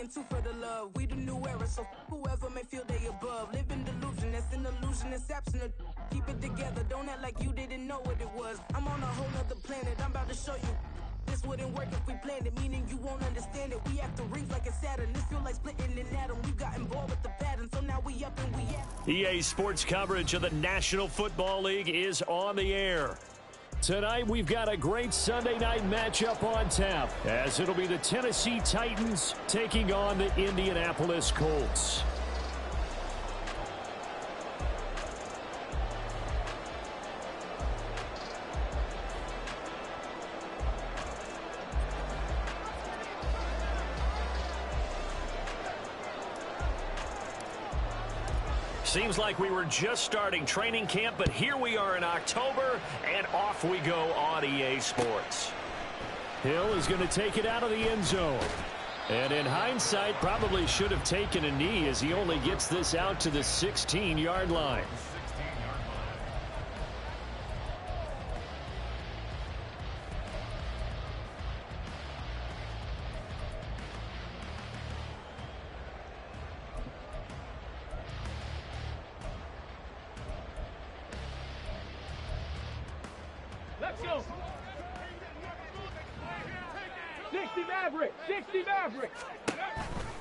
and two for the love. We the new era, so whoever may feel they above. Live in delusion, that's an illusion, it's absent. Keep it together, don't act like you didn't know what it was. I'm on a whole nother planet, I'm about to show you. This wouldn't work if we planned it, meaning you won't understand it. We have to rings like a Saturn. This feel like splitting an atom. You got involved with the pattern, so now we up and we at. EA Sports coverage of the National Football League is on the air. Tonight, we've got a great Sunday night matchup on tap, as it'll be the Tennessee Titans taking on the Indianapolis Colts. Seems like we were just starting training camp, but here we are in October, and off we go on EA Sports. Hill is going to take it out of the end zone. And in hindsight, probably should have taken a knee as he only gets this out to the 16-yard line. Let's go. 60 Maverick. 60 Maverick.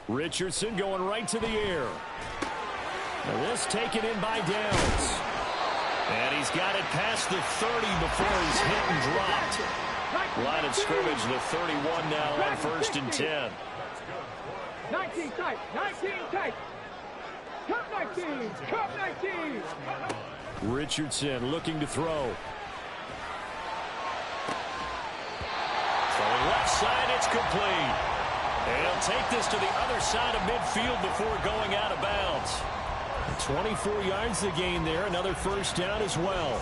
Richardson going right to the air. Now this taken in by Downs. And he's got it past the 30 before he's hit and dropped. Line of scrimmage, the 31 now on 1st and 10. 19 tight. 19 tight. Cup 19. Cup 19. Richardson looking to throw. Throwing left side, it's complete. And he'll take this to the other side of midfield before going out of bounds. 24 yards to gain there. Another first down as well.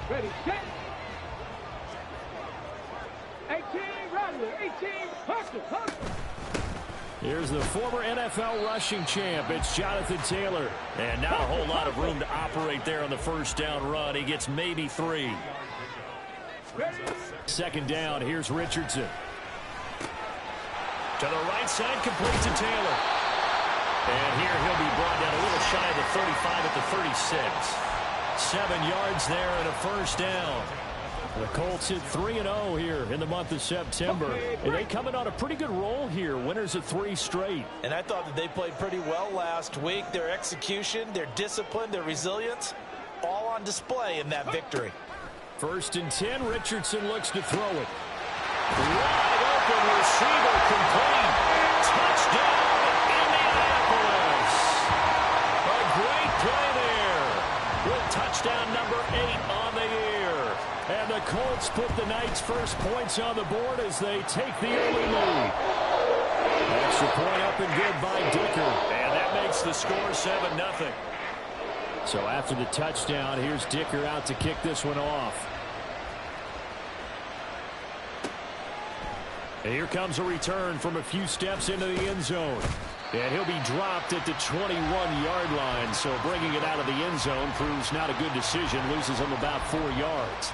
Ready, set. 18, Rattler. 18, hustle. Here's the former NFL rushing champ. It's Jonathan Taylor. And not a whole lot of room to operate there on the first down run. He gets maybe 3. Second down, here's Richardson. To the right side, complete to Taylor. And here he'll be brought down a little shy of the 35 at the 36. 7 yards there and a first down. The Colts hit 3-0 here in the month of September. And they coming on a pretty good roll here. Winners of 3 straight. And I thought that they played pretty well last week. Their execution, their discipline, their resilience, all on display in that victory. 1st and 10, Richardson looks to throw it. Wide open receiver complete. Touchdown, Indianapolis. A great play there. With touchdown number 8 on the year. And the Colts put the Knights' first points on the board as they take the early lead. Extra point up and good by Dicker. And that makes the score 7-0. So after the touchdown, here's Dicker out to kick this one off. And here comes a return from a few steps into the end zone. And he'll be dropped at the 21-yard line. So bringing it out of the end zone proves not a good decision. Loses him about 4 yards.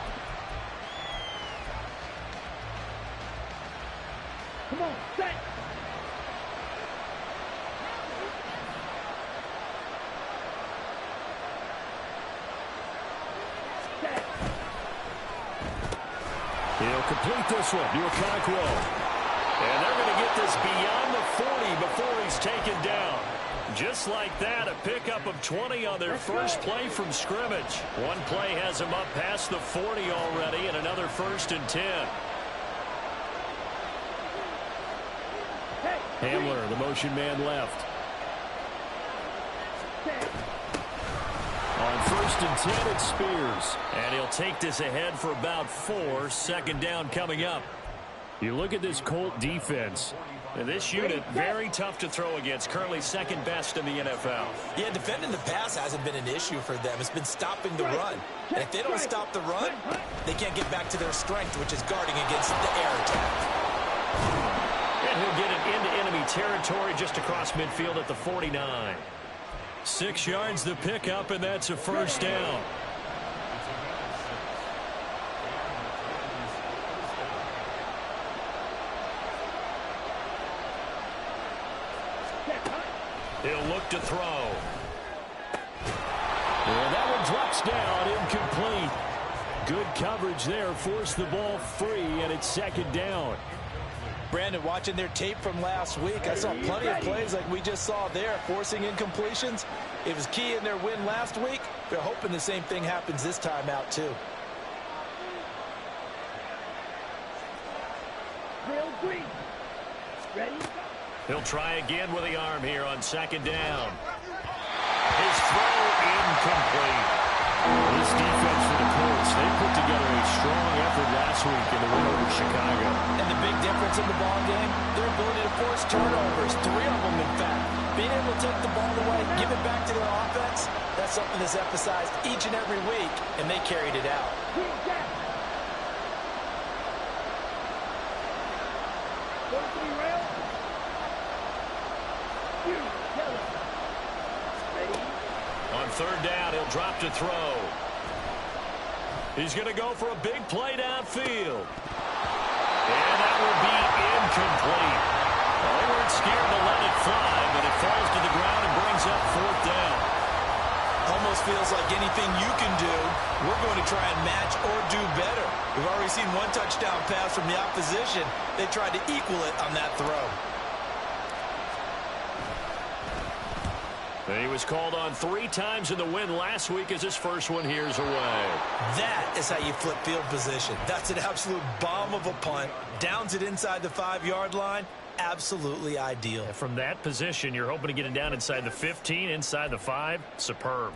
Come on, set. Set. He'll complete this one to Okonkwo. And they're going to get this beyond the 40 before he's taken down. Just like that, a pickup of 20 on their first play from scrimmage. One play has him up past the 40 already, and another 1st and 10. Hamler, the motion man left. On 1st and 10, it's Spears. And he'll take this ahead for about 4. Second down coming up. You look at this Colt defense. And this unit, very tough to throw against. Currently second best in the NFL. Yeah, defending the pass hasn't been an issue for them. It's been stopping the run. And if they don't stop the run, they can't get back to their strength, which is guarding against the air attack. And he'll get it into enemy territory just across midfield at the 49. 6 yards the pickup, and that's a first down. He'll look to throw. And that one drops down, incomplete. Good coverage there, forced the ball free, and it's second down. Brandon, watching their tape from last week, I saw plenty of plays like we just saw there, forcing incompletions. It was key in their win last week. They're hoping the same thing happens this time out, too. Real green. Ready? He'll try again with the arm here on second down. His throw incomplete. This defense for the Colts, they put together a strong effort last week in the win over Chicago. And the big difference in the ball game, their ability to force turnovers, 3 of them in fact. Being able to take the ball away, give it back to their offense, that's something that's emphasized each and every week, and they carried it out. On third down, he'll drop to throw. He's going to go for a big play downfield. And that will be incomplete. Well, they weren't scared to let it fly, but it falls to the ground and brings up fourth down. Almost feels like anything you can do, we're going to try and match or do better. We've already seen one touchdown pass from the opposition. They tried to equal it on that throw. He was called on 3 times in the win last week as his first one here's away. That is how you flip field position. That's an absolute bomb of a punt. Downs it inside the 5-yard line. Absolutely ideal. From that position, you're hoping to get it down inside the 15, inside the 5. Superb.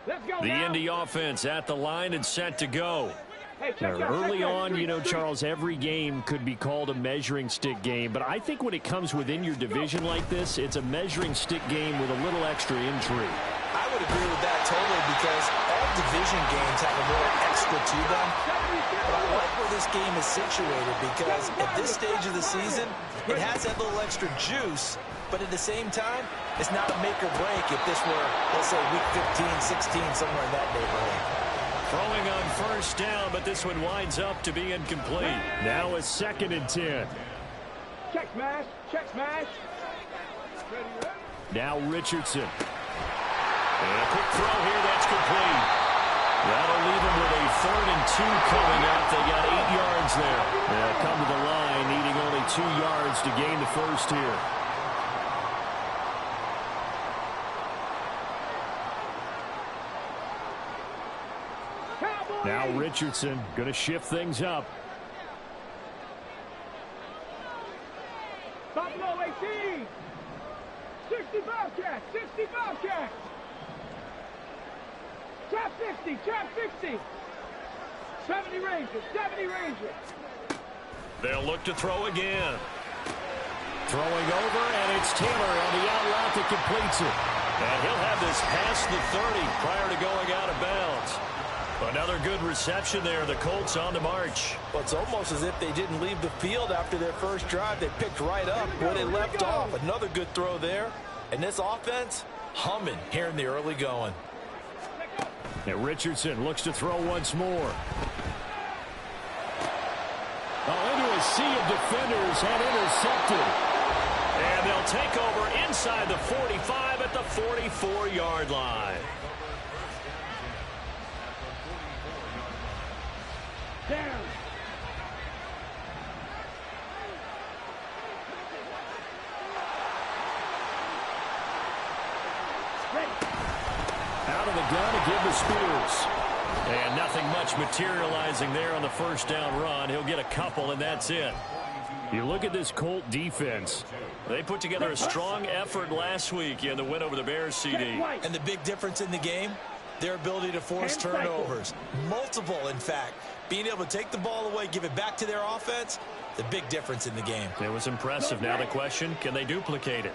Let's go The now. Indy offense at the line and set to go. Hey, check Now, out, early check out. on, you know, Charles, every game could be called a measuring stick game. But I think when it comes within your division like this, it's a measuring stick game with a little extra intrigue. I would agree with that totally because all division games have a little extra to them. But I like where this game is situated because at this stage of the season, it has that little extra juice. But at the same time, it's not a make or break if this were, let's say, week 15, 16, somewhere in that neighborhood. Throwing on first down, but this one winds up to be incomplete. Now a 2nd and 10. Check smash. Check smash. Now Richardson. And a quick throw here, that's complete. That'll leave them with a 3rd and 2 coming up. They got 8 yards there. They'll come to the line, needing only 2 yards to gain the first here. Now Richardson going to shift things up. Buffalo 18. 60 Bobcats. 60 Bobcats. Trap 60. Trap 60. 70 Rangers. 70 Rangers. They'll look to throw again. Throwing over, and it's Taylor on the out route that completes it. And he'll have this past the 30 prior to going out of bounds. Another good reception there. The Colts on the march. Well, it's almost as if they didn't leave the field after their first drive. They picked right up where they left off. Another good throw there. And this offense, humming here in the early going. And Richardson looks to throw once more. Oh, into a sea of defenders and intercepted. And they'll take over inside the 45 at the 44-yard line. Down. Out of the gun to give to Spears. And nothing much materializing there on the first down run. He'll get a couple, and that's it. You look at this Colt defense. They put together a strong effort last week in the win over the Bears, CD. And the big difference in the game, their ability to force turnovers. Multiple, in fact. Being able to take the ball away, give it back to their offense, the big difference in the game. It was impressive. Now the question, can they duplicate it?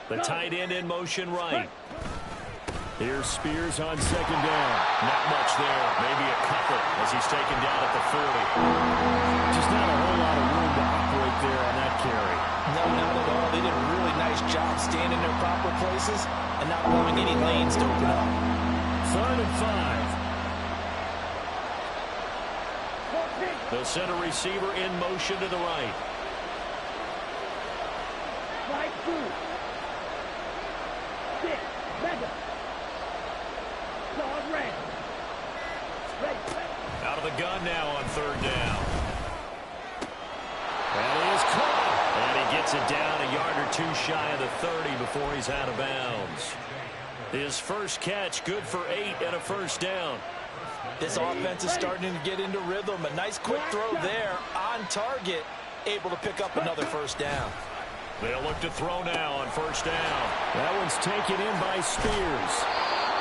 The tight end in motion right. Here's Spears on second down. Not much there. Maybe a couple as he's taken down at the 40. Just not a whole lot of room to operate there on that carry. No, not at all. They did a really nice job staying in their proper places and not allowing any lanes to open up. 3rd and 5. They'll send a receiver in motion to the right. Right two. Six. Mega. Dog red. Ready. Out of the gun now on third down. And he is caught. And he gets it down a yard or two shy of the 30 before he's out of bounds. His first catch, good for 8 and a first down. This offense is starting to get into rhythm. A nice quick throw there on target, able to pick up another first down. They'll look to throw now on first down. That one's taken in by Spears.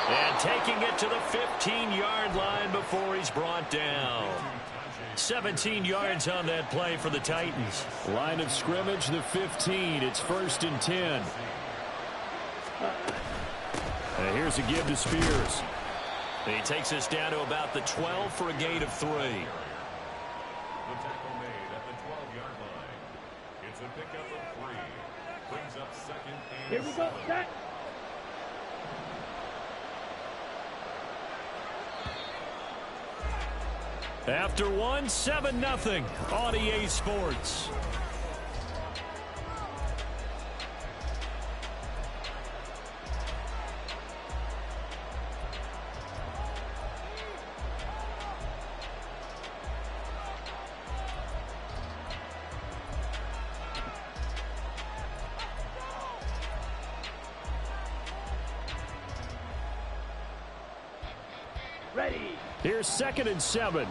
And taking it to the 15-yard line before he's brought down. 17 yards on that play for the Titans. Line of scrimmage, the 15. It's 1st and 10. And here's a give to Spears. He takes us down to about the 12 for a gain of 3. The tackle made at the 12-yard line. It's a pickup of 3. Brings up 2nd and Here we go. Set. After one, 7-0 on EA Sports. Ready. Here's 2nd and 7.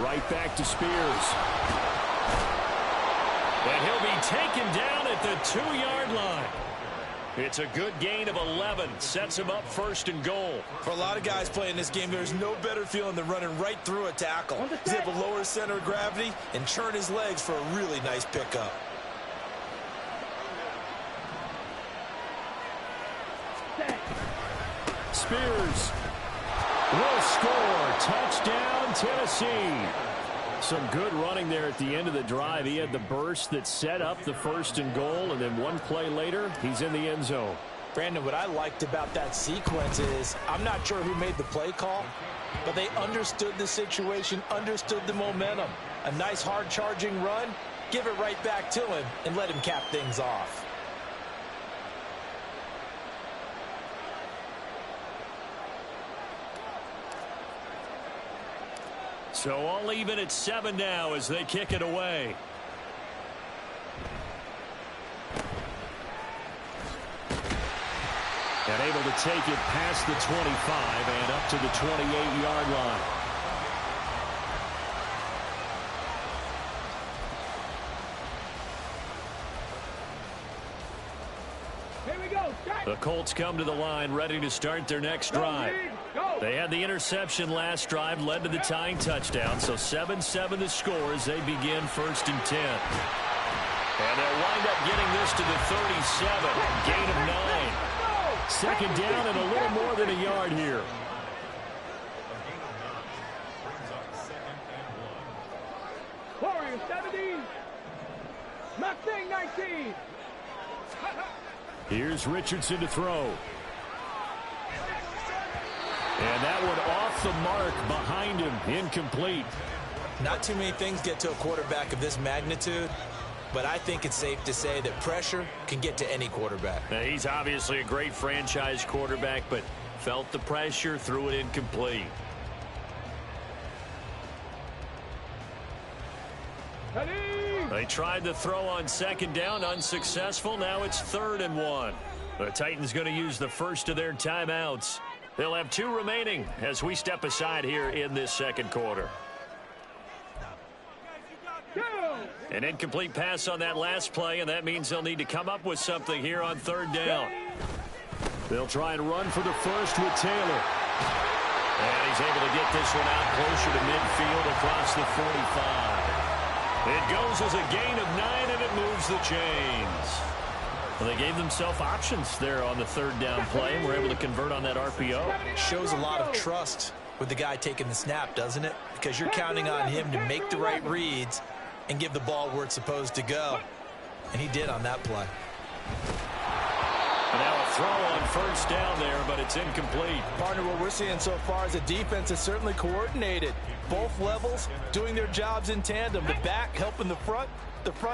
Right back to Spears. And he'll be taken down at the 2-yard line. It's a good gain of 11. Sets him up 1st and goal. For a lot of guys playing this game, there's no better feeling than running right through a tackle. He's able to lower his center of gravity and churn his legs for a really nice pickup. Spears will score. Touchdown, Tennessee. Some good running there at the end of the drive. He had the burst that set up the 1st and goal, and then one play later, he's in the end zone. Brandon, what I liked about that sequence is I'm not sure who made the play call, but they understood the situation, understood the momentum. A nice hard-charging run, give it right back to him, and let him cap things off. So all even at 7 now as they kick it away. And able to take it past the 25 and up to the 28-yard line. Here we go. Set. The Colts come to the line ready to start their next drive. Go. They had the interception last drive, led to the tying touchdown. So 7-7 the score as they begin 1st and 10. And they'll wind up getting this to the 37. Gain of 9. 2nd down and a little more than a yard here. Warriors 17. Mustang 19. Here's Richardson to throw. And that one off the mark behind him. Incomplete. Not too many things get to a quarterback of this magnitude, but I think it's safe to say that pressure can get to any quarterback. Now, he's obviously a great franchise quarterback, but felt the pressure, threw it incomplete. They tried the throw on 2nd down, unsuccessful. Now it's 3rd and 1. The Titans going to use the first of their timeouts. They'll have 2 remaining as we step aside here in this 2nd quarter. An incomplete pass on that last play, and that means they'll need to come up with something here on 3rd down. They'll try and run for the first with Taylor. And he's able to get this one out closer to midfield across the 45. It goes as a gain of 9, and it moves the chains. Well, they gave themselves options there on the 3rd down play, and were able to convert on that RPO. Shows a lot of trust with the guy taking the snap, doesn't it? Because you're counting on him to make the right reads and give the ball where it's supposed to go. And he did on that play. throw on first down there, but it's incomplete. Partner, what we're seeing so far is the defense is certainly coordinated. Both levels doing their jobs in tandem. The back helping the front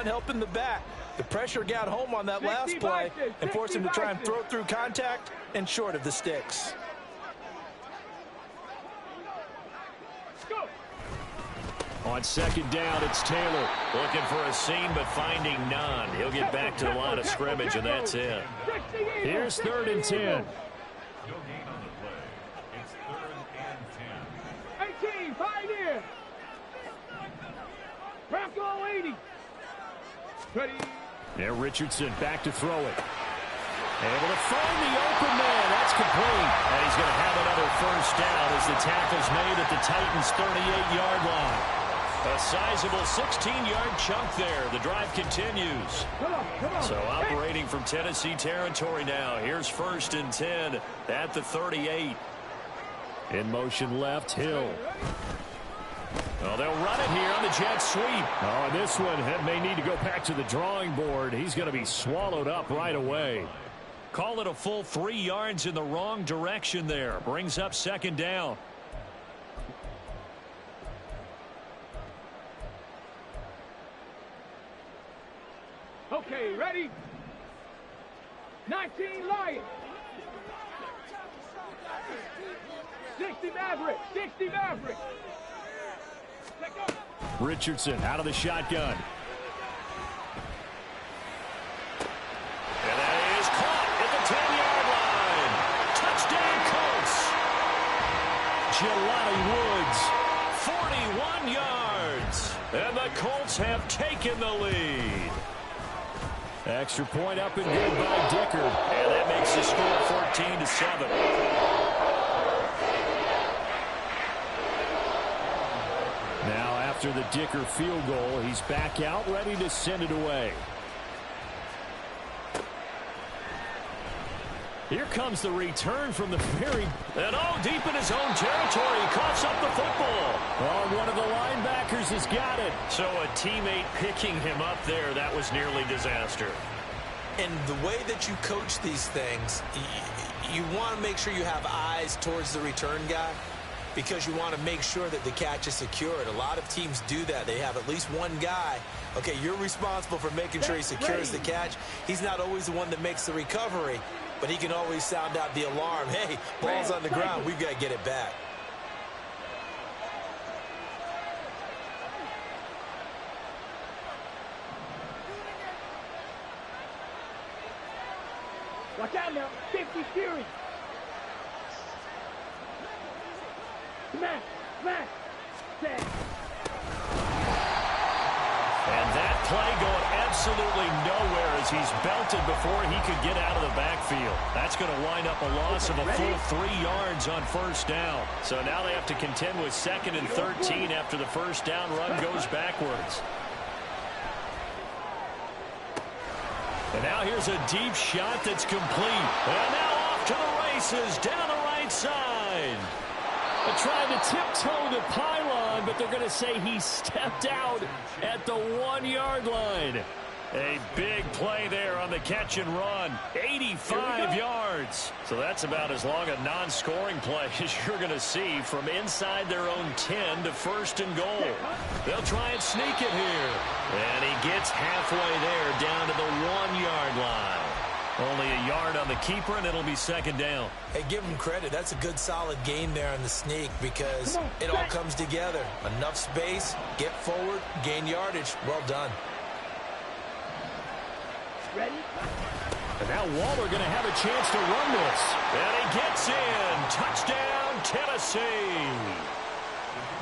helping the back. The pressure got home on that last play and forced him to try and throw through contact and short of the sticks. On second down, it's Taylor looking for a seam but finding none. He'll get back to the line of scrimmage, and that's it. Here's 3rd and 10. No gain on the play. It's 3rd and 10. 18, 5 in. Bronco 80. Ready. There, Richardson back to throw it. Able to find the open man. That's complete. And he's going to have another first down as the tackle's made at the Titans' 38-yard line. A sizable 16-yard chunk there. The drive continues. Come on. So operating from Tennessee territory now. Here's 1st and 10 at the 38. In motion left, Hill. Oh, they'll run it here on the jet sweep. Oh, and this one may need to go back to the drawing board. He's going to be swallowed up right away. Call it a full 3 yards in the wrong direction there. Brings up 2nd down. Okay, ready? 19 Lions. 60 Maverick. 60 Maverick. Richardson out of the shotgun. And that is caught at the 10-yard line. Touchdown, Colts. Jelani Woods, 41 yards. And the Colts have taken the lead. Extra point up and good by Dicker. And that makes the score 14-7. Now after the Dicker field goal, he's back out ready to send it away. Here comes the return from the very... And deep in his own territory, he coughs up the football. Oh, one of the linebackers has got it. So a teammate picking him up there, that was nearly disaster. And the way that you coach these things, you want to make sure you have eyes towards the return guy because you want to make sure that the catch is secured. A lot of teams do that. They have at least one guy. Okay, you're responsible for making sure he secures the catch. He's not always the one that makes the recovery, but he can always sound out the alarm. Hey, ball's on the ground. We've got to get it back. Watch out now. 50 Fury. Smash. Set. And that play going absolutely nowhere as he's belted before he could get out of the backfield. That's going to wind up a loss of a full 3 yards on first down. So now they have to contend with 2nd and 13 after the first down run goes backwards. And now here's a deep shot that's complete. And now off to the races down the right side. They're trying to tiptoe the pylon, but they're going to say he stepped out at the 1-yard line. A big play there on the catch and run. 85 yards. So that's about as long a non-scoring play as you're going to see from inside their own 10 to 1st and goal. They'll try and sneak it here. And he gets halfway there down to the 1-yard line. Only a yard on the keeper, and it'll be 2nd down. Hey, give him credit. That's a good, solid gain there on the sneak because it all comes together. Enough space, get forward, gain yardage. Well done. Ready? And now Waller going to have a chance to run this. And he gets in. Touchdown, Tennessee.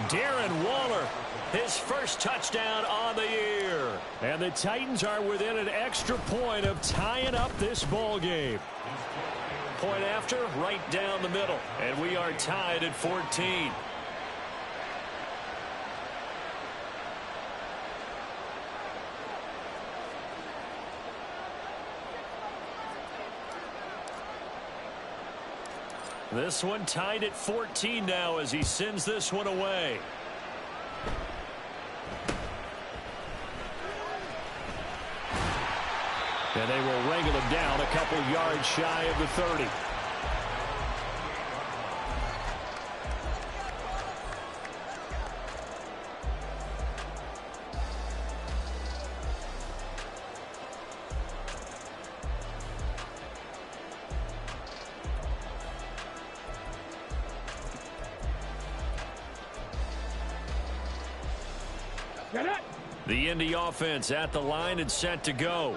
Darren Waller, his first touchdown on the year. And the Titans are within an extra point of tying up this ball game. Point after, right down the middle. And we are tied at 14. This one tied at 14 now as he sends this one away. And they will bringing them down a couple yards shy of the 30. The Indy offense at the line and set to go.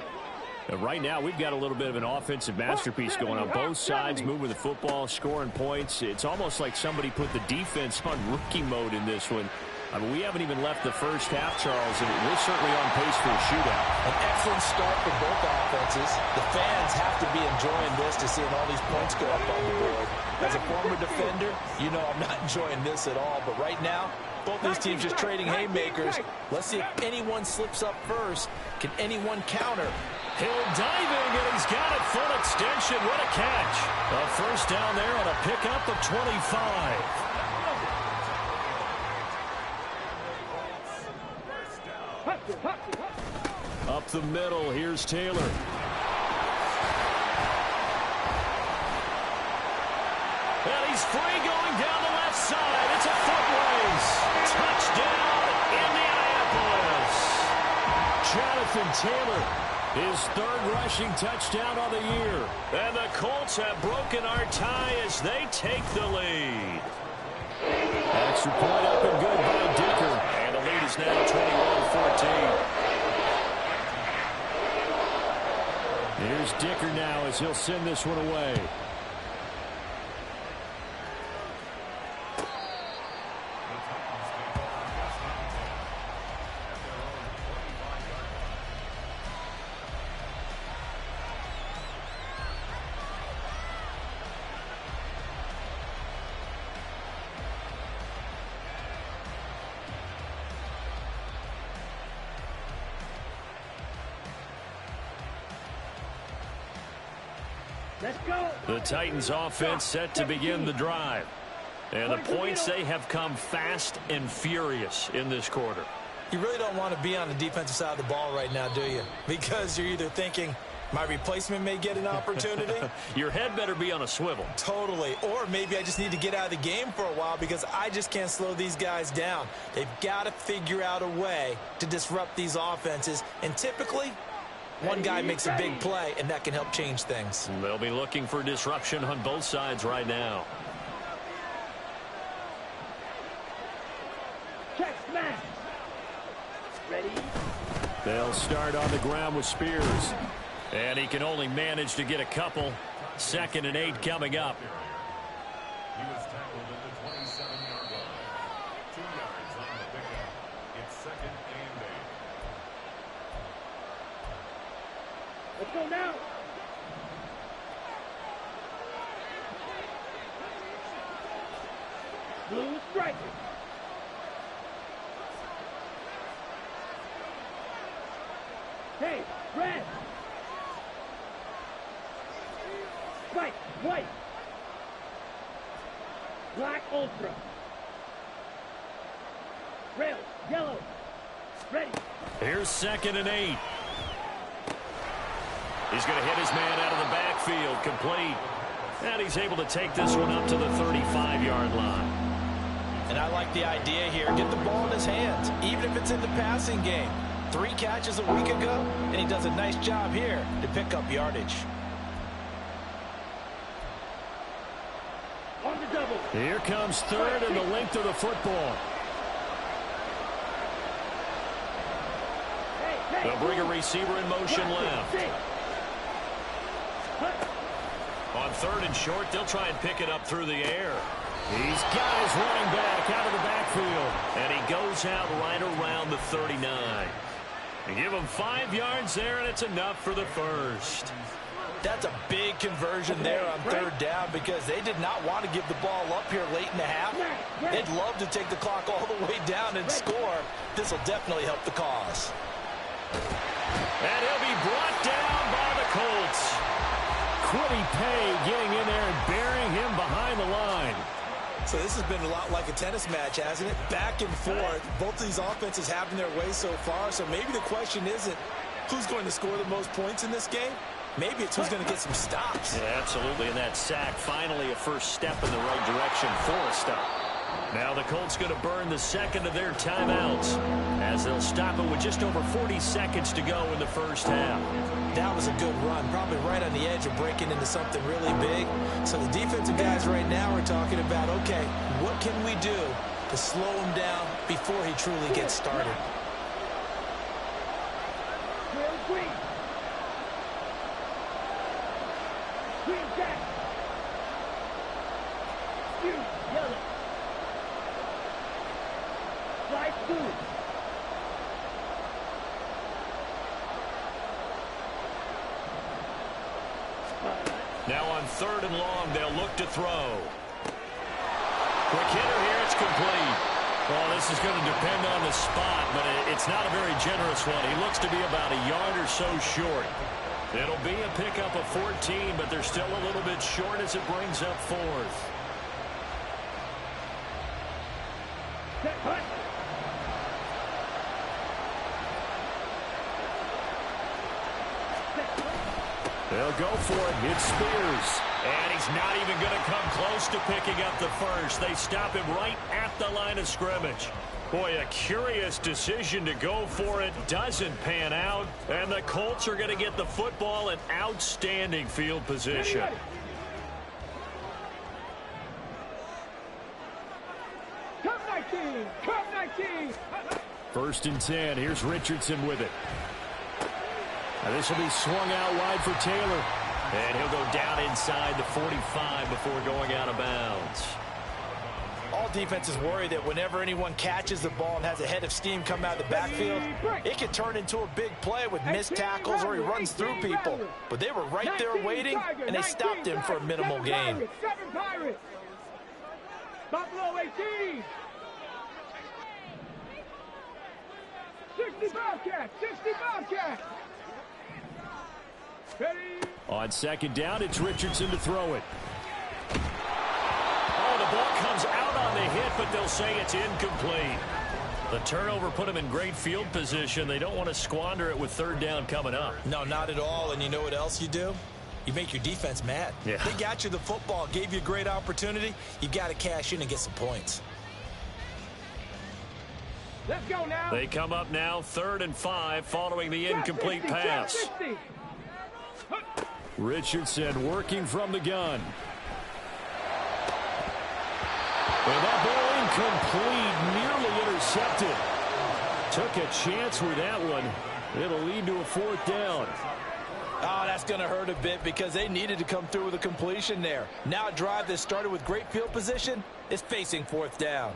And right now, we've got a little bit of an offensive masterpiece going on. Both sides moving the football, scoring points. It's almost like somebody put the defense on rookie mode in this one. I mean, we haven't even left the first half, Charles, and we're certainly on pace for a shootout. An excellent start for both offenses. The fans have to be enjoying this to seeing all these points go up on the board. As a former defender, you know I'm not enjoying this at all. But right now, both these teams just trading haymakers. Let's see if anyone slips up first. Can anyone counter? Hill diving, and he's got it. Full extension. What a catch. A first down there on a pickup of 25. Up the middle, here's Taylor. And he's free going down the left side. It's a foot race. Touchdown, Indianapolis. Jonathan Taylor, his third rushing touchdown of the year. And the Colts have broken our tie as they take the lead. Extra point up and good by Dicker. And the lead is now 21-14. Here's Dicker now as he'll send this one away. Let's go. The Titans offense set to begin the drive. And the points, they have come fast and furious in this quarter. You really don't want to be on the defensive side of the ball right now, do you? Because you're either thinking, my replacement may get an opportunity. Your head better be on a swivel. Totally. Or maybe I just need to get out of the game for a while because I just can't slow these guys down. They've got to figure out a way to disrupt these offenses. And typically, one guy makes a big play, and that can help change things. They'll be looking for disruption on both sides right now. Check smash. Ready? They'll start on the ground with Spears. And he can only manage to get a couple. 2nd and 8 coming up. He was tackled at the 27-yard line. 2 yards on the pickup. It's 2nd and 8. Let's go now. Blue striker. Hey, red. Spike, white. Black ultra. Rail, yellow. Ready. Here's 2nd and 8. He's going to hit his man out of the backfield, complete. And he's able to take this one up to the 35-yard line. And I like the idea here. Get the ball in his hands, even if it's in the passing game. 3 catches a week ago, and he does a nice job here to pick up yardage. On the double. Here comes 3rd and the length of the football. They'll bring a receiver in motion left. On 3rd and short, they'll try and pick it up through the air. He's got his running back out of the backfield. And he goes out right around the 39. And give him 5 yards there, and it's enough for the first. That's a big conversion there on 3rd down because they did not want to give the ball up here late in the half. They'd love to take the clock all the way down and score. This will definitely help the cause. And he'll be brought down by the Colts. Quiddy Pay getting in there and burying him behind the line. So this has been a lot like a tennis match, hasn't it? Back and forth. Both of these offenses having their way so far. So maybe the question isn't who's going to score the most points in this game. Maybe it's who's going to get some stops. Yeah, absolutely, and that sack, finally a first step in the right direction for a stop. Now the Colts going to burn the second of their timeouts as they'll stop it with just over 40 seconds to go in the first half. That was a good run, probably right on the edge of breaking into something really big. So the defensive guys right now are talking about, okay, what can we do to slow him down before he truly gets started? Now on 3rd and long, they'll look to throw. Quick hitter here, it's complete. Well, this is going to depend on the spot, but it's not a very generous one. He looks to be about a yard or so short. It'll be a pickup of 14, but they're still a little bit short as it brings up 4th. They'll go for it. It's Spears. And he's not even going to come close to picking up the first. They stop him right at the line of scrimmage. Boy, a curious decision to go for it. Doesn't pan out. And the Colts are going to get the football in outstanding field position. Come 19! Come 19! 1st and 10. Here's Richardson with it. Now this will be swung out wide for Taylor. And he'll go down inside the 45 before going out of bounds. All defenses worry that whenever anyone catches the ball and has a head of steam come out of the backfield, it can turn into a big play with missed tackles or he runs through people. But they were right there waiting, and they stopped him for a minimal gain. 7 Pirates! Buffalo 18! 60 Bobcats! 60 Bobcats! On 2nd down, it's Richardson to throw it. Oh, the ball comes out on the hit, but they'll say it's incomplete. The turnover put them in great field position. They don't want to squander it with 3rd down coming up. No, not at all. And you know what else you do? You make your defense mad. Yeah. They got you the football, gave you a great opportunity. You got to cash in and get some points. Let's go now. They come up now 3rd and 5 following the incomplete pass. Richardson working from the gun. And that ball incomplete, nearly intercepted. Took a chance with that one. It'll lead to a 4th down. Oh, that's going to hurt a bit because they needed to come through with a completion there. Now a drive that started with great field position is facing 4th down.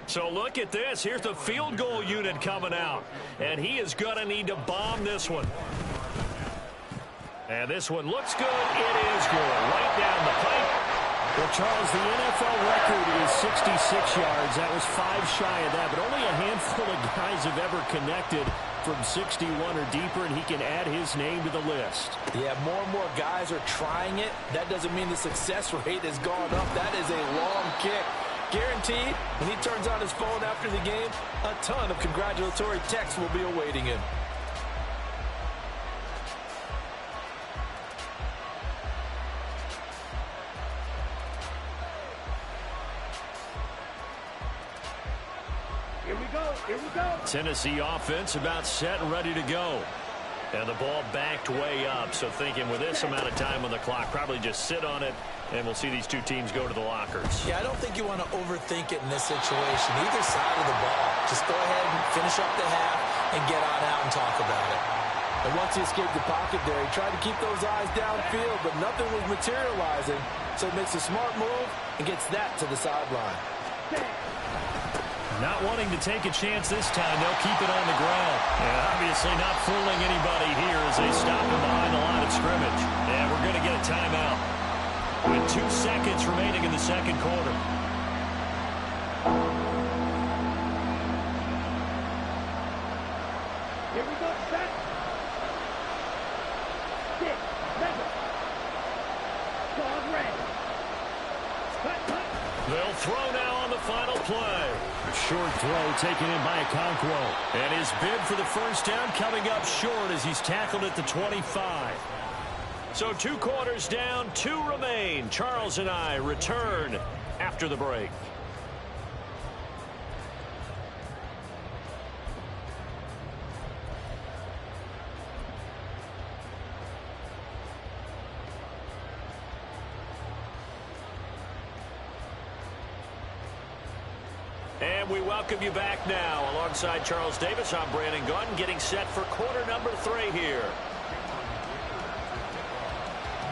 So look at this. Here's the field goal unit coming out. And he is going to need to bomb this one. And this one looks good. It is good. Right down the pipe. Well, Charles, the NFL record is 66 yards. That was 5 shy of that, but only a handful of guys have ever connected from 61 or deeper, and he can add his name to the list. Yeah, more and more guys are trying it. That doesn't mean the success rate has gone up. That is a long kick. Guaranteed, when he turns on his phone after the game, a ton of congratulatory texts will be awaiting him. Here we go. Tennessee offense about set and ready to go. And the ball backed way up, so thinking with this amount of time on the clock, probably just sit on it, and we'll see these two teams go to the lockers. Yeah, I don't think you want to overthink it in this situation. Either side of the ball. Just go ahead and finish up the half and get on out and talk about it. And once he escaped the pocket there, he tried to keep those eyes downfield, but nothing was materializing. So he makes a smart move and gets that to the sideline. Not wanting to take a chance this time, they'll keep it on the ground. And obviously not fooling anybody here as they stop him behind the line of scrimmage. And we're going to get a timeout with 2 seconds remaining in the second quarter. Here we go, set. 6, 7. Dog ready. Cut. They'll throw now on on the final play. A short throw taken in by Okonkwo. And his bid for the first down coming up short as he's tackled at the 25. So 2 quarters down, 2 remain. Charles and I return after the break. And we welcome you back now. Alongside Charles Davis, I'm Brandon Gunn, getting set for quarter number 3 here.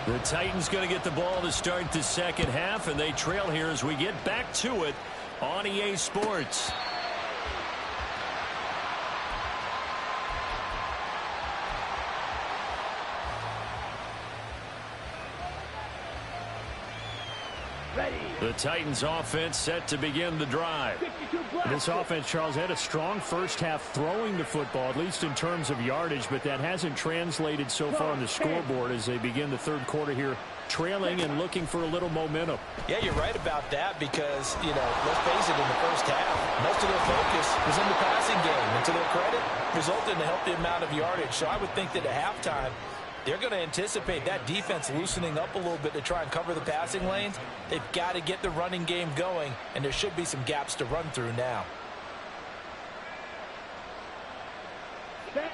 The Titans going to get the ball to start the second half, and they trail here as we get back to it on EA Sports. The Titans offense set to begin the drive. This offense, Charles, had a strong first half throwing the football, at least in terms of yardage, but that hasn't translated so far on the scoreboard as they begin the third quarter here, trailing and looking for a little momentum. Yeah, you're right about that because, let's face it, in the first half, most of their focus was in the passing game. And to their credit, resulted in a healthy amount of yardage. So I would think that at halftime, they're going to anticipate that defense loosening up a little bit to try and cover the passing lanes. They've got to get the running game going, and there should be some gaps to run through now.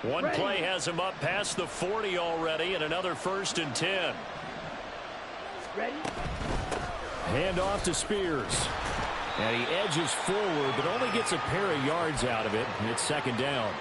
One play has him up past the 40 already, and another 1st and 10. Hand off to Spears. And he edges forward, but only gets a pair of yards out of it, and it's 2nd down.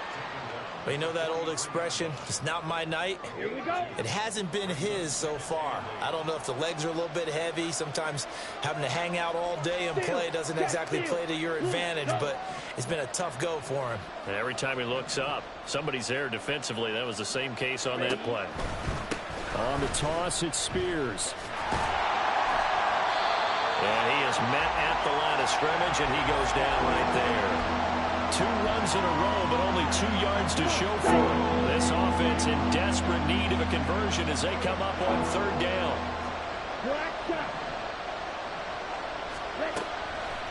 But you know that old expression, it's not my night? Here we go. It hasn't been his so far. I don't know if the legs are a little bit heavy. Sometimes having to hang out all day and play doesn't exactly play to your advantage, but it's been a tough go for him. And every time he looks up, somebody's there defensively. That was the same case on that play. On the toss, it's Spears. And he is met at the line of scrimmage, and he goes down right there. 2 runs in a row, but only 2 yards to show for it. This offense in desperate need of a conversion as they come up on 3rd down.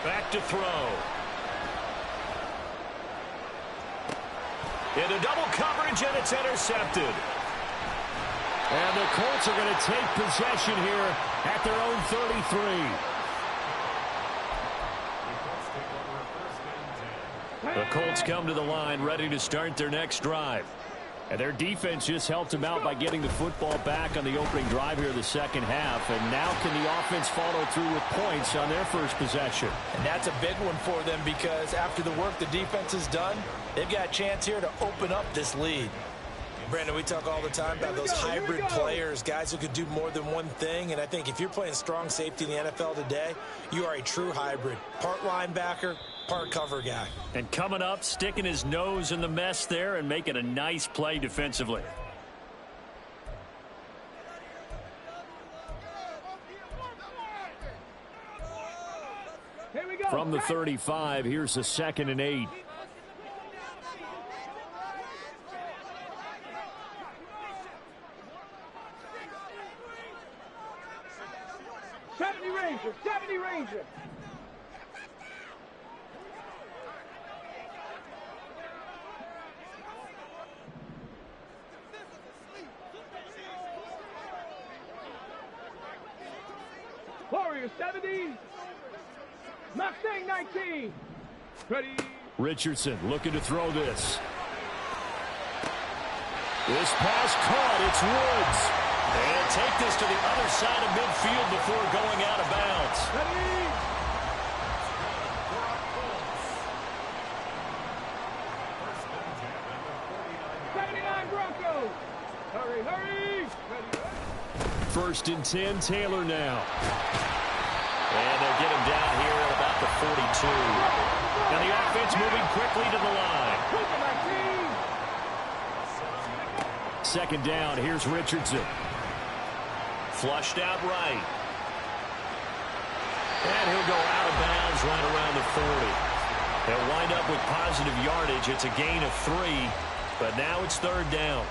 Back to throw. Into double coverage, and it's intercepted. And the Colts are going to take possession here at their own 33. The Colts come to the line ready to start their next drive. And their defense just helped them out by getting the football back on the opening drive here the second half. And now can the offense follow through with points on their first possession? And that's a big one for them because after the work the defense has done, they've got a chance here to open up this lead. Brandon, we talk all the time about those hybrid players, guys who could do more than one thing. And I think if you're playing strong safety in the NFL today, you are a true hybrid. Part linebacker, part cover guy. And coming up, sticking his nose in the mess there and making a nice play defensively. Here we go. From the 35, here's a 2nd and 8. Ranger, 70 Ranger. Warrior 70. Mustang 19. Ready. Richardson looking to throw this. This pass caught. It's Woods. And take this to the other side of midfield before going out of bounds. Ready. Broncos. Hurry, hurry. Ready. 1st and 10, Taylor now. And they'll get him down here at about the 42. And the offense moving quickly to the line. 2nd down, here's Richardson. Flushed out right. And he'll go out of bounds right around the 40. They'll wind up with positive yardage. It's a gain of 3, but now it's 3rd down.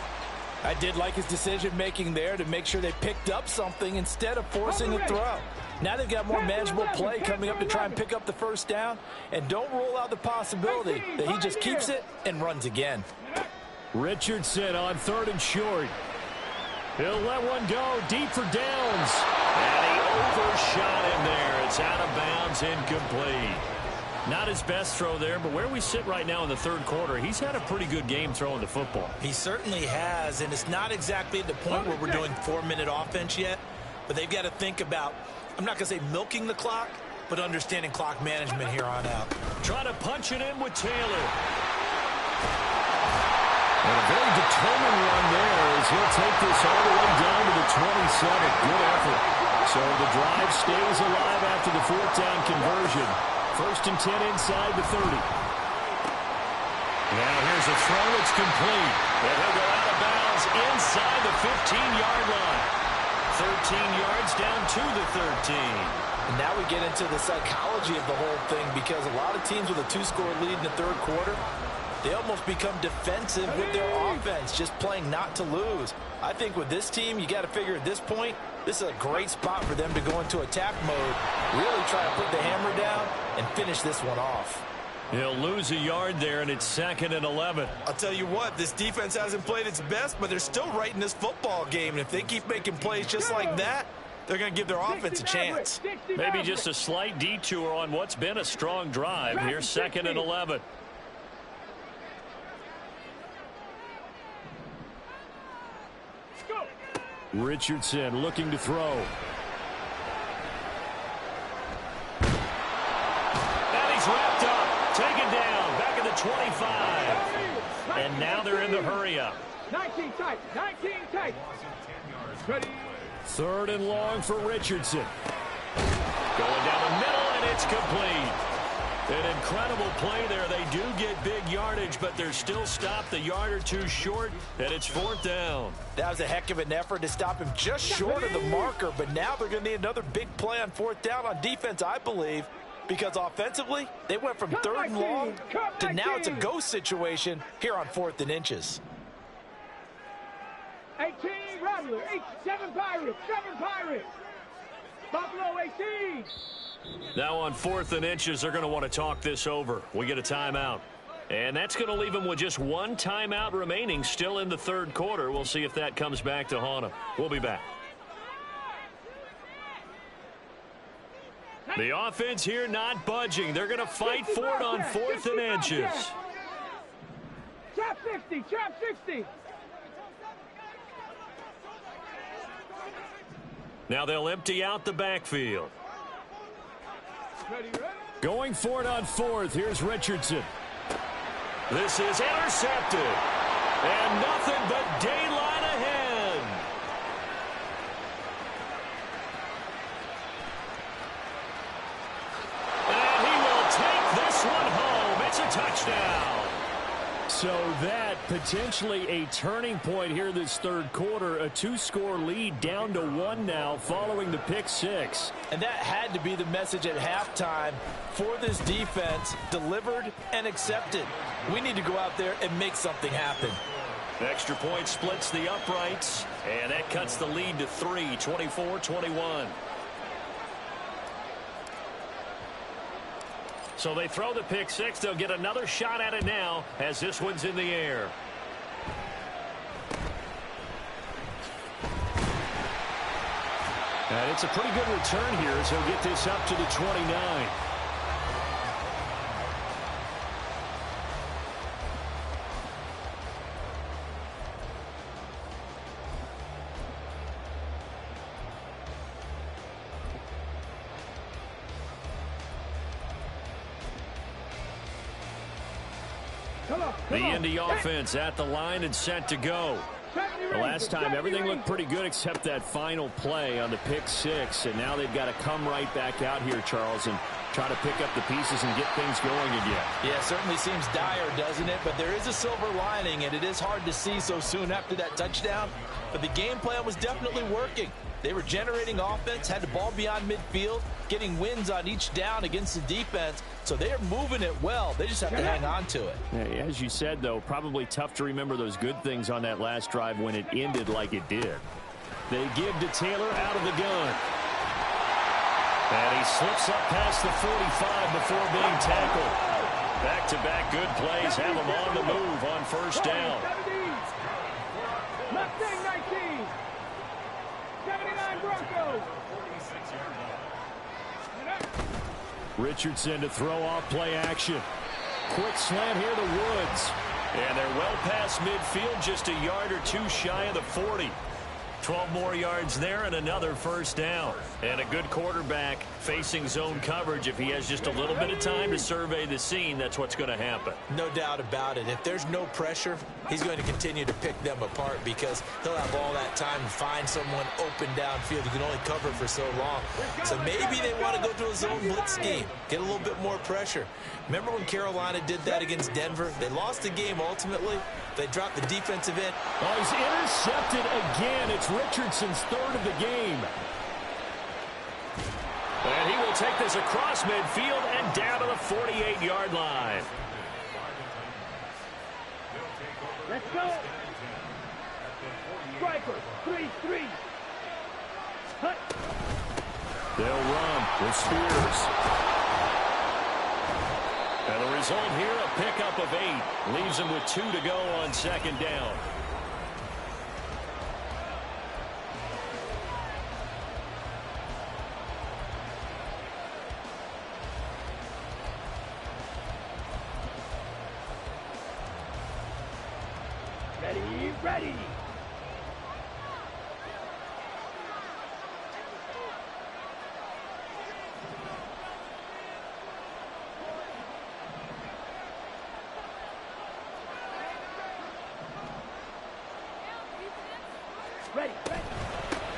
I did like his decision-making there to make sure they picked up something instead of forcing a throw. Now they've got more manageable play coming up to try and pick up the first down. And don't rule out the possibility that he just keeps it and runs again. Richardson on 3rd and short. He'll let one go deep for Downs. And he overshot him there. It's out of bounds, incomplete. Not his best throw there, but where we sit right now in the 3rd quarter, he's had a pretty good game throwing the football. He certainly has, and it's not exactly at the point where we're doing 4-minute offense yet, but they've got to think about, I'm not going to say milking the clock, but understanding clock management here on out. Trying to punch it in with Taylor. And a very determined run there as he'll take this all the way down to the 27. Good effort. So the drive stays alive after the 4th down conversion. 1st and 10 inside the 30. Now here's a throw that's complete. And he'll go out of bounds inside the 15-yard line. 13 yards down to the 13. And now we get into the psychology of the whole thing, because a lot of teams with a 2-score lead in the 3rd quarter, they almost become defensive with their offense, just playing not to lose. I think with this team, you got to figure at this point, this is a great spot for them to go into attack mode, really try to put the hammer down and finish this one off. He'll lose a yard there, and it's 2nd and 11. I'll tell you what, this defense hasn't played its best, but they're still right in this football game. And if they keep making plays just like that, they're going to give their offense a chance. Maybe just a slight detour on what's been a strong drive. Here's 2nd and 11. Richardson looking to throw. And he's wrapped up. Taken down. Back at the 25. And now they're in the hurry-up. 19 tight. 19 tight. 3rd and long for Richardson. Going down the middle, and it's complete. An incredible play there. They do get big yardage, but they're still stopped a yard or two short, and it's 4th down. That was a heck of an effort to stop him just short of the marker, but now they're going to need another big play on 4th down on defense, I believe, because offensively, they went from 3rd and long to now it's a go situation here on 4th and inches. 18 Rattler, 7 Pirates, 7 Pirates. Buffalo 18. Now on 4th and inches, they're going to want to talk this over. We get a timeout. And that's going to leave them with just one timeout remaining still in the 3rd quarter. We'll see if that comes back to haunt them. We'll be back. The offense here not budging. They're going to fight for it on 4th and inches. Trap 60, trap 60. Now they'll empty out the backfield. Going for it on 4th. Here's Richardson. This is intercepted. And nothing but daylight ahead. And he will take this one home. It's a touchdown. So that potentially a turning point here this 3rd quarter. A 2-score lead down to 1 now following the pick 6. And that had to be the message at halftime for this defense. Delivered and accepted. We need to go out there and make something happen. Extra point splits the uprights, and that cuts the lead to 3, 24-21. So they throw the pick 6. They'll get another shot at it now as this one's in the air. And it's a pretty good return here as he'll get this up to the 29. The Indy offense at the line and set to go. The last time everything looked pretty good except that final play on the pick 6. And now they've got to come right back out here, Charles, and try to pick up the pieces and get things going again. Yeah, it certainly seems dire, doesn't it? But there is a silver lining, and it is hard to see so soon after that touchdown. But the game plan was definitely working. They were generating offense, had the ball beyond midfield, getting wins on each down against the defense. So they are moving it well. They just have to hang on to it. Yeah, as you said, though, probably tough to remember those good things on that last drive when it ended like it did. They give to Taylor out of the gun. And he slips up past the 45 before being tackled. Back-to-back good plays have him on the move on first down. Mustang 19. 79 Broncos. Richardson to throw off play action. Quick slant here to Woods. And they're well past midfield, just a yard or two shy of the 40. 12 more yards there and another first down. And a good quarterback facing zone coverage. If he has just a little bit of time to survey the scene, that's what's going to happen. No doubt about it. If there's no pressure, he's going to continue to pick them apart because he'll have all that time to find someone open downfield. He can only cover for so long. So maybe they want to go to a zone blitz scheme, get a little bit more pressure. Remember when Carolina did that against Denver? They lost the game ultimately. They dropped the defensive end. Oh, he's intercepted again. It's Richardson's third of the game. And he will take this across midfield and down to the 48-yard line. Let's go. Striker, 3-3. Hut. They'll run with Spears. And the result here, a pickup of 8. Leaves him with 2 to go on second down. Ready.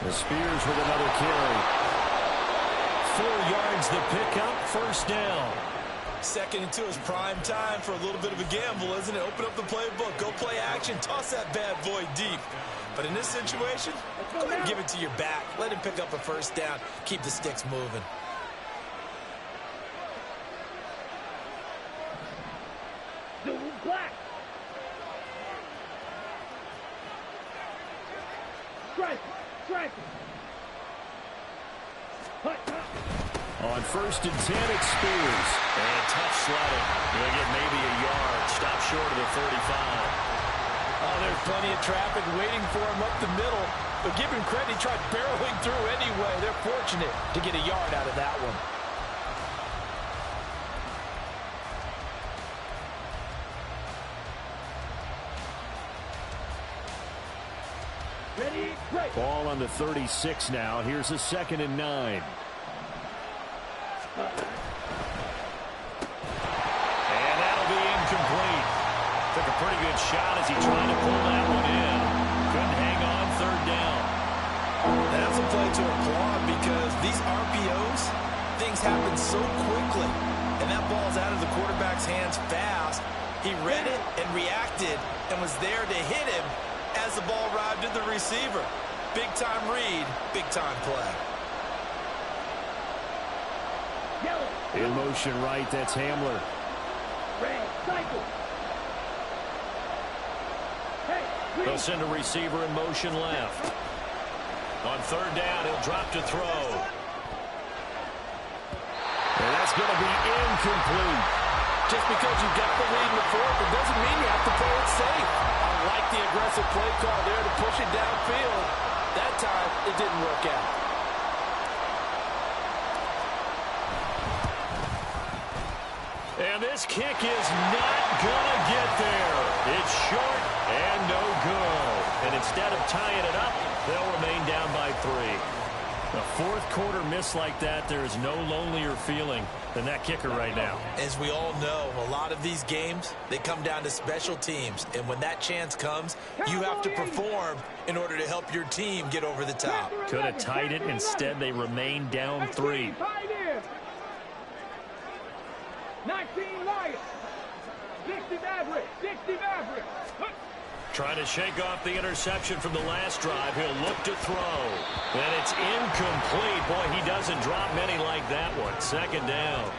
The Spears with another carry. 4 yards the pickup, first down. Second and 2 is prime time for a little bit of a gamble, isn't it? Open up the playbook, go play action, toss that bad boy deep. But in this situation, go ahead and give it to your back. Let him pick up a first down. Keep the sticks moving. Black. Strike. On first and 10, it's Spears. And tough sledding. He'll get maybe a yard. Stop short of the 35. Oh, there's plenty of traffic waiting for him up the middle. But give him credit, he tried barreling through anyway. They're fortunate to get a yard out of that one. Ball on the 36 now. Here's a 2nd and 9. And that'll be incomplete. Took a pretty good shot as he tried to pull that one in. Couldn't hang on, third down. That's a play to applaud because these RPOs, things happen so quickly. And that ball's out of the quarterback's hands fast. He read it and reacted and was there to hit him as the ball arrived at the receiver. Big-time read, big-time play. In motion right, that's Hamler. They'll send a receiver in motion left. On third down, he'll drop to throw. And that's going to be incomplete. Just because you got the lead in the fourth, it doesn't mean you have to play it safe. I like the aggressive play call there to push it downfield. That time, it didn't work out. And this kick is not going to get there. It's short and no good. And instead of tying it up, they'll remain down by 3. A fourth quarter miss like that, there is no lonelier feeling than that kicker right now. As we all know, a lot of these games, they come down to special teams. And when that chance comes, you have to perform in order to help your team get over the top. Could have tied it. Instead, they remain down 3. 19 Lions. 60 Mavericks. Trying to shake off the interception from the last drive. He'll look to throw. And it's incomplete. Boy, he doesn't drop many like that one. Second down.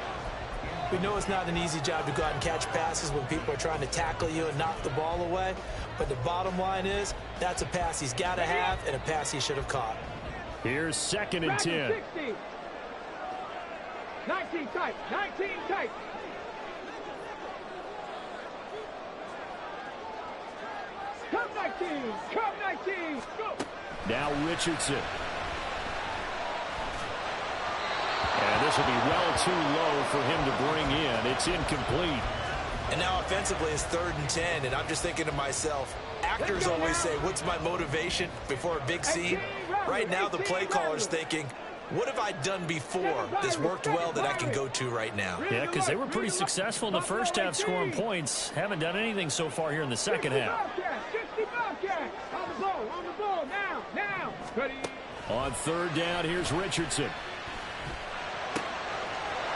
We know it's not an easy job to go out and catch passes when people are trying to tackle you and knock the ball away. But the bottom line is, that's a pass he's got to have and a pass he should have caught. Here's 2nd and 10. 19 tight. 19 tight. Come 19. Come 19. Go. Now Richardson. And this will be well too low for him to bring in. It's incomplete. And now offensively it's 3rd and 10, and I'm just thinking to myself, actors always say, what's my motivation before a big scene? Right now the play caller's thinking, what have I done before this worked well that I can go to right now? Yeah, because they were pretty successful in the first half scoring points. Haven't done anything so far here in the second half. 60 Bobcats. On the ball, now. Ready. On 3rd down, here's Richardson.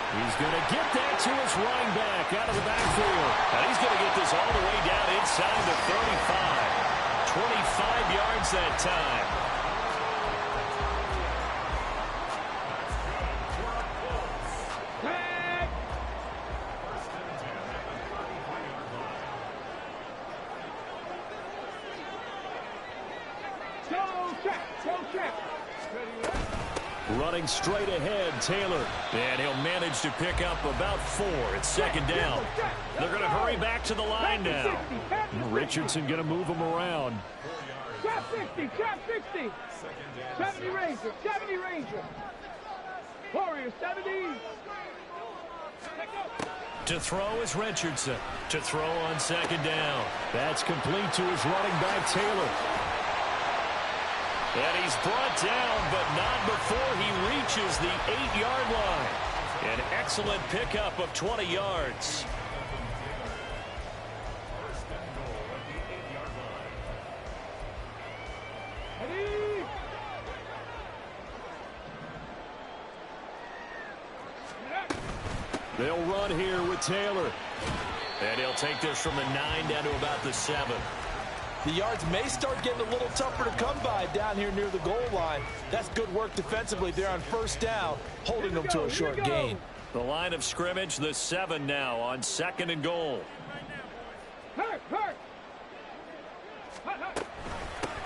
He's going to get that to his running back out of the backfield. And he's going to get this all the way down inside the 35. 25 yards that time. Go check. Running straight ahead, Taylor. And he'll manage to pick up about 4. It's 2nd down. They're going to hurry back to the line now. Richardson going to move them around. Trap 60. 70 Ranger. Warriors, 70. To throw is Richardson. To throw on 2nd down. That's complete to his running back, Taylor. And he's brought down, but not before he reaches the 8-yard line. An excellent pickup of 20 yards. They'll run here with Taylor. And he'll take this from the 9 down to about the 7. The yards may start getting a little tougher to come by down here near the goal line. That's good work defensively there on 1st down, holding them to a short gain. The line of scrimmage, the 7 now on 2nd and goal. Hurt.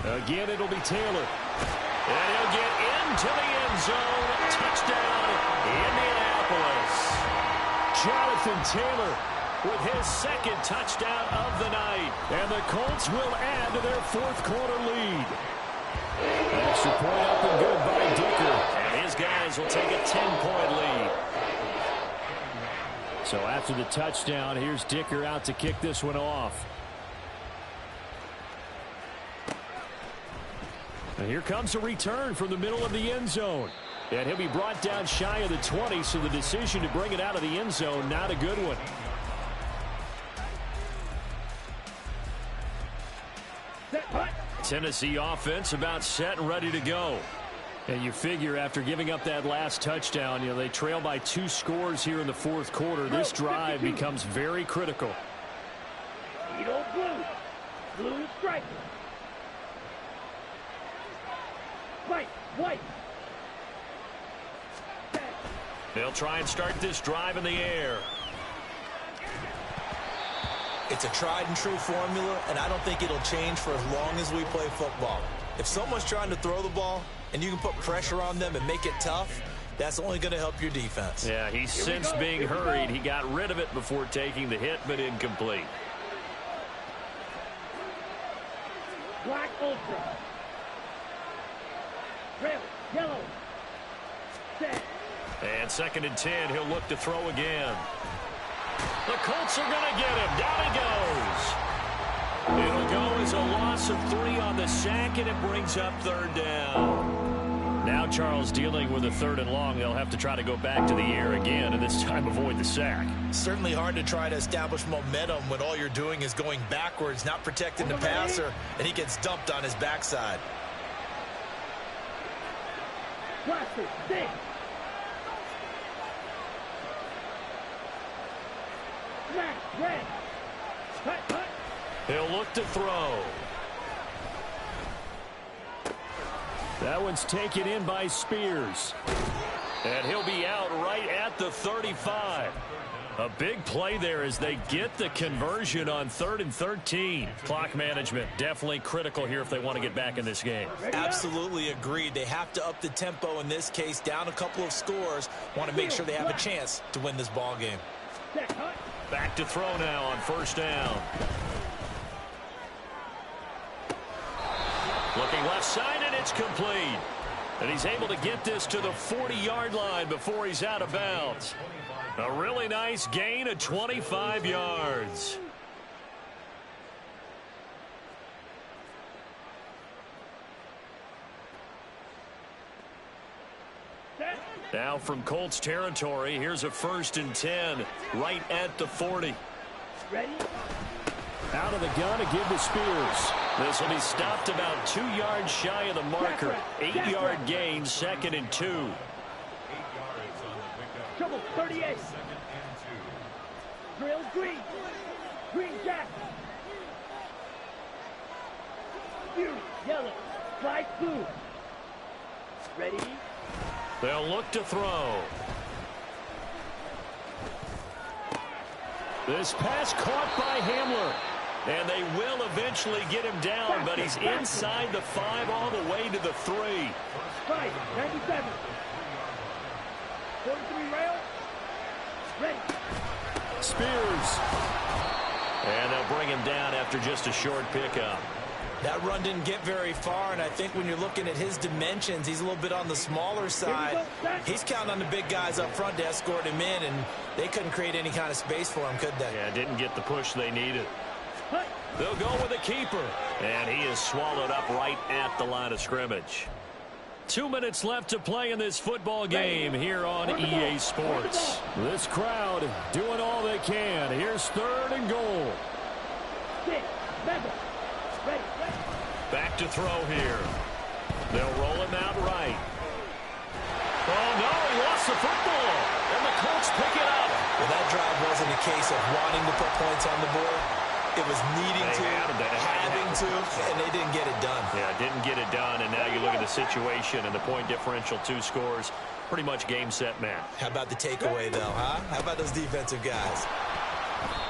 Again, it'll be Taylor. And he'll get into the end zone. Touchdown, Indianapolis. Jonathan Taylor with his 2nd touchdown of the night. And the Colts will add to their 4th quarter lead. Extra point up and good by Dicker. And his guys will take a 10-point lead. So after the touchdown, here's Dicker out to kick this one off. And here comes a return from the middle of the end zone. And he'll be brought down shy of the 20, so the decision to bring it out of the end zone, not a good one. Tennessee offense about set and ready to go. And you figure after giving up that last touchdown, they trail by 2 scores here in the 4th quarter. This drive becomes very critical. Blue striker. White. They'll try and start this drive in the air. It's a tried and true formula, and I don't think it'll change for as long as we play football. If someone's trying to throw the ball and you can put pressure on them and make it tough, that's only going to help your defense. Yeah, he's since being hurried. He got rid of it before taking the hit, but incomplete. Black Ultra. Red, yellow. Set. And 2nd and 10, he'll look to throw again. The Colts are going to get him. Down he goes. It'll go as a loss of 3 on the sack, and it brings up 3rd down. Now Charles dealing with a 3rd and long. They'll have to try to go back to the air again, and this time avoid the sack. Certainly hard to try to establish momentum when all you're doing is going backwards, not protecting the passer, and he gets dumped on his backside. Plastic, stick. Red. Hut. He'll look to throw. That one's taken in by Spears. And he'll be out right at the 35. A big play there as they get the conversion on 3rd and 13. Clock management definitely critical here if they want to get back in this game. Absolutely agreed. They have to up the tempo in this case, down a couple of scores. Want to make sure they have a chance to win this ball game. Back to throw now on 1st down. Looking left side, and it's complete. And he's able to get this to the 40-yard line before he's out of bounds. A really nice gain of 25 yards. Now from Colts territory, here's a 1st and 10 right at the 40. Ready? Out of the gun to give to Spears. This will be stopped about 2 yards shy of the marker. 8-yard gain, 2nd and 2. 8 yards on the pickup. Trouble, 38. Drill green. Green jack. Fury, yellow. Fly blue. Ready? They'll look to throw. This pass caught by Hamler. And they will eventually get him down, but he's inside the 5 all the way to the 3. 5, 97. 43 rail. Ready. Spears. And they'll bring him down after just a short pickup. That run didn't get very far, and I think when you're looking at his dimensions, he's a little bit on the smaller side. He's counting on the big guys up front to escort him in, and they couldn't create any kind of space for him, could they? Yeah, didn't get the push they needed. They'll go with a keeper, and he is swallowed up right at the line of scrimmage. 2 minutes left to play in this football game here on EA Sports. This crowd doing all they can. Here's 3rd and goal. 6, 7. Ready. Back to throw here. They'll roll him out right. Oh, no, he lost the football. And the Colts pick it up. Well, that drive wasn't a case of wanting to put points on the board. It was needing to, having to, and they didn't get it done. Yeah, didn't get it done, and now you look at the situation and the point differential, 2 scores, pretty much game, set, match. How about the takeaway, though, huh? How about those defensive guys?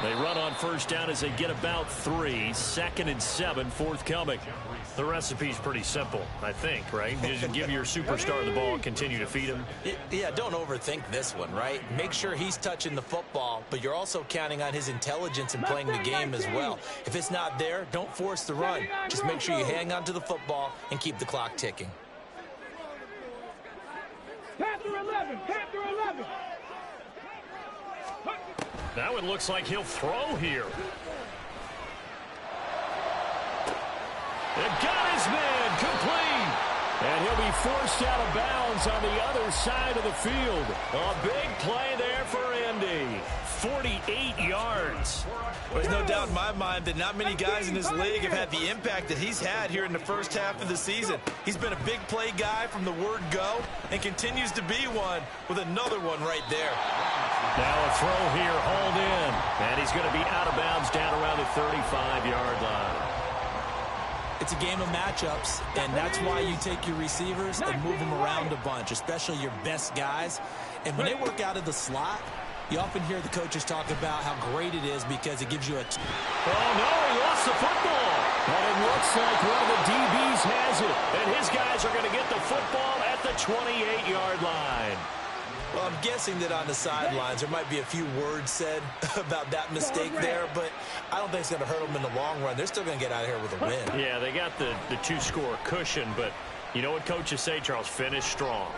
They run on 1st down as they get about 3. 2nd and 7, forthcoming. The recipe's pretty simple, I think, right? You just give your superstar the ball and continue to feed him. Yeah, don't overthink this one, right? Make sure he's touching the football, but you're also counting on his intelligence in playing the game as well. If it's not there, don't force the run. Just make sure you hang on to the football and keep the clock ticking. Panther 11. Panther 11. Now it looks like he'll throw here. It got his man complete. And he'll be forced out of bounds on the other side of the field. A big play there for Indy. 48 yards. There's no doubt in my mind that not many guys in this league have had the impact that he's had here in the first half of the season. He's been a big play guy from the word go and continues to be one with another one right there. Now a throw here, hauled in. And he's going to be out of bounds down around the 35-yard line. It's a game of matchups, and that's why you take your receivers and move them around a bunch, especially your best guys. And when they work out of the slot, you often hear the coaches talk about how great it is because it gives you a... Oh, no, he lost the football. And it looks like one of the DBs has it. And his guys are going to get the football at the 28-yard line. Well, I'm guessing that on the sidelines there might be a few words said about that mistake there, but I don't think it's going to hurt them in the long run. They're still going to get out of here with a win. Yeah, they got the 2-score cushion, but you know what coaches say, Charles? Finish strong.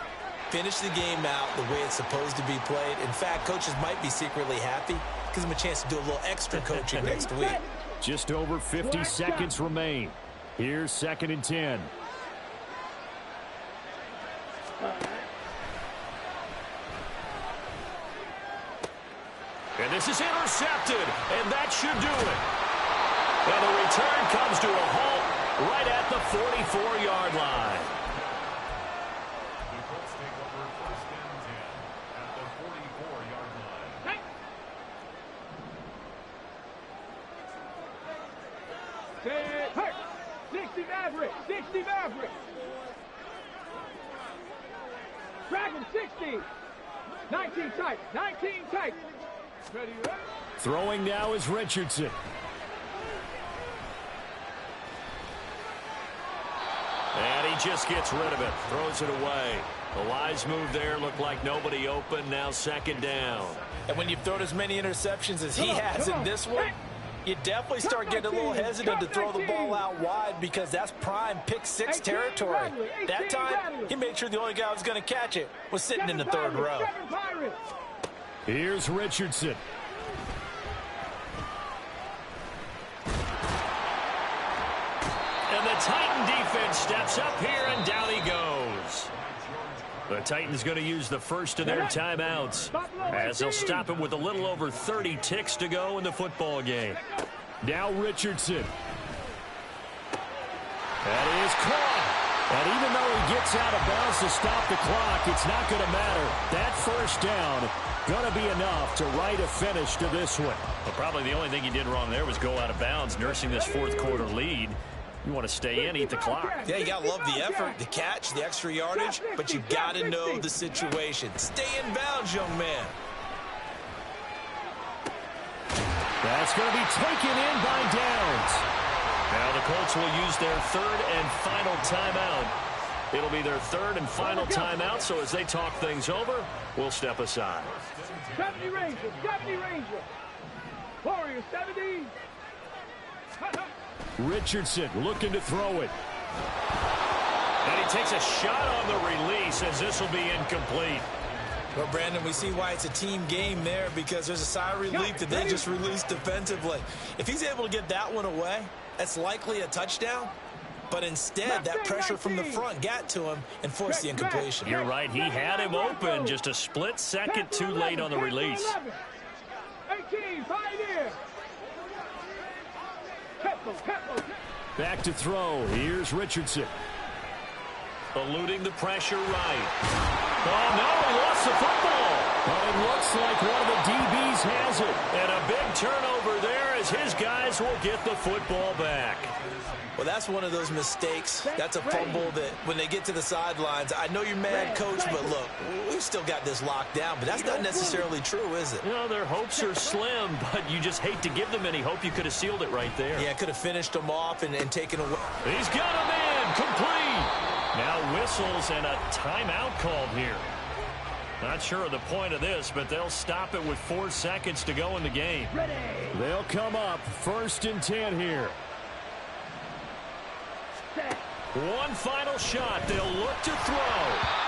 Finish the game out the way it's supposed to be played. In fact, coaches might be secretly happy. Gives them a chance to do a little extra coaching next week. Just over 50 seconds remain. Here's 2nd and 10. And this is intercepted, and that should do it. And the return comes to a halt right at the 44-yard line. The Colts take over 1st and 10 at the 44-yard line. Set, hurt. 60 Maverick. 60 Maverick. Drag him, 60. 19 tight. 19 tight. Throwing now is Richardson. And he just gets rid of it. Throws it away. The wise move there. Looked like nobody open. Now second down. And when you've thrown as many interceptions as he has in this one, you definitely start getting a little hesitant to throw the ball out wide because that's prime pick-6 territory. That time, he made sure the only guy who was going to catch it was sitting in the third row. Here's Richardson. And the Titan defense steps up here, and down he goes. The Titans going to use the first of their timeouts as they'll stop him with a little over 30 ticks to go in the football game. Now Richardson. That is caught. And even though he gets out of bounds to stop the clock, it's not going to matter. That first down going to be enough to write a finish to this one. Well, probably the only thing he did wrong there was go out of bounds, nursing this fourth quarter lead. You want to stay in, eat the clock. Yeah, you got to love the effort, the catch, the extra yardage, but you got to know the situation. Stay in bounds, young man. That's going to be taken in by Downs. Now the Colts will use their third and final timeout. It'll be their third and final timeout, so as they talk things over, we'll step aside. 70 Ranger, 70 Ranger. Warriors, 70. Richardson looking to throw it. And he takes a shot on the release as this will be incomplete. Well, Brandon, we see why it's a team game there because there's a sigh of relief that they just released defensively. If he's able to get that one away, that's likely a touchdown. But instead, that pressure from the front got to him and forced the incompletion. You're right. He had him open just a split second too late on the release. 18, Pioneer. Back to throw. Here's Richardson. Eluding the pressure right. Oh, no, he lost the football. But it looks like one of the DBs has it. And a big turnover there as his guys will get the football back. Well, that's one of those mistakes. That's a fumble that when they get to the sidelines, I know you're mad, coach, but look, we've still got this locked down. But that's not necessarily true, is it? You know, their hopes are slim, but you just hate to give them any hope. You could have sealed it right there. Yeah, could have finished them off and taken away. He's got a man complete. Now whistles and a timeout called here. Not sure of the point of this, but they'll stop it with 4 seconds to go in the game. They'll come up 1st and 10 here. One final shot. They'll look to throw.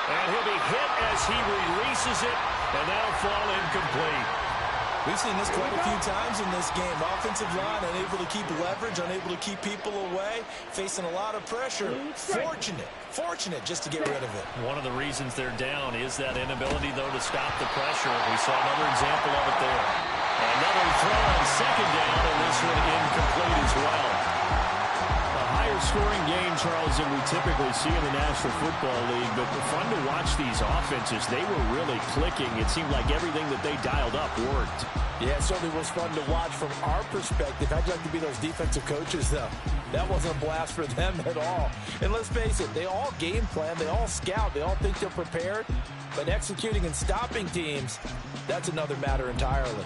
And he'll be hit as he releases it, and that'll fall incomplete. We've seen this quite a few times in this game. Offensive line unable to keep leverage, unable to keep people away, facing a lot of pressure. Fortunate just to get rid of it. One of the reasons they're down is that inability, though, to stop the pressure. We saw another example of it there. Another throw on second down, and this one incomplete as well. Scoring game, Charles, than we typically see in the National Football League, but fun to watch these offenses. They were really clicking. It seemed like everything that they dialed up worked. Yeah, it certainly was fun to watch from our perspective. I'd like to be those defensive coaches, though. That wasn't a blast for them at all. And let's face it, they all game plan, they all scout, they all think they're prepared, but executing and stopping teams, that's another matter entirely.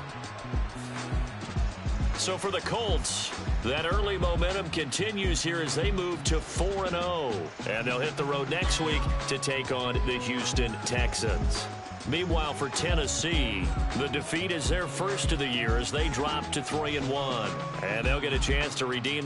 So for the Colts, that early momentum continues here as they move to 4-0. And they'll hit the road next week to take on the Houston Texans. Meanwhile, for Tennessee, the defeat is their first of the year as they drop to 3-1. And they'll get a chance to redeem